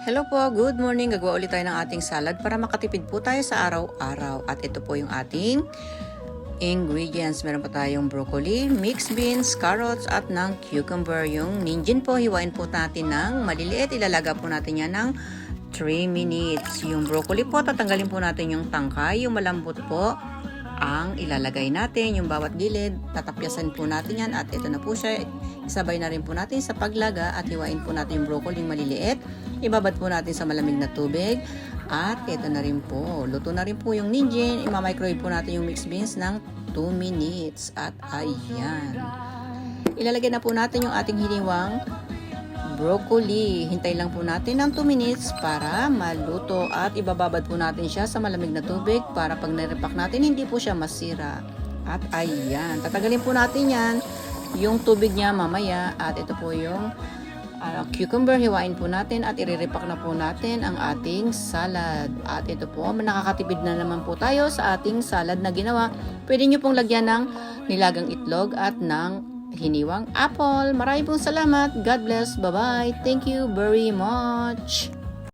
Hello po, good morning. Gagawa ulit tayo ng ating salad para makatipid po tayo sa araw-araw. At ito po yung ating ingredients. Meron pa tayong broccoli, mixed beans, carrots, at ng cucumber. Yung ninjin po, hiwain po natin ng maliliit. Ilalaga po natin yan ng 3 minutes. Yung broccoli po, tatanggalin po natin yung tangkay. Yung malambot po, ang ilalagay natin. Yung bawat gilid, tatapyasan po natin yan. At ito na po siya. Isabay na rin po natin sa paglaga at hiwain po natin yung broccoli maliliit. Ibabad po natin sa malamig na tubig. At ito na rin po. Luto na rin po yung ninjin. Ima-microwave po natin yung mixed beans ng 2 minutes. At ayan. Ilalagay na po natin yung ating hiniwang broccoli. Hintay lang po natin ng 2 minutes para maluto. At ibababad po natin siya sa malamig na tubig para pag naripak natin, hindi po siya masira. At ayan. Tatagalin po natin yan. Yung tubig niya mamaya. At ito po yung cucumber, hiwain po natin at iriripak na po natin ang ating salad. At ito po, nakakatipid na naman po tayo sa ating salad na ginawa. Pwede nyo pong lagyan ng nilagang itlog at ng hiniwang apple. Maraming pong salamat. God bless. Bye-bye. Thank you very much.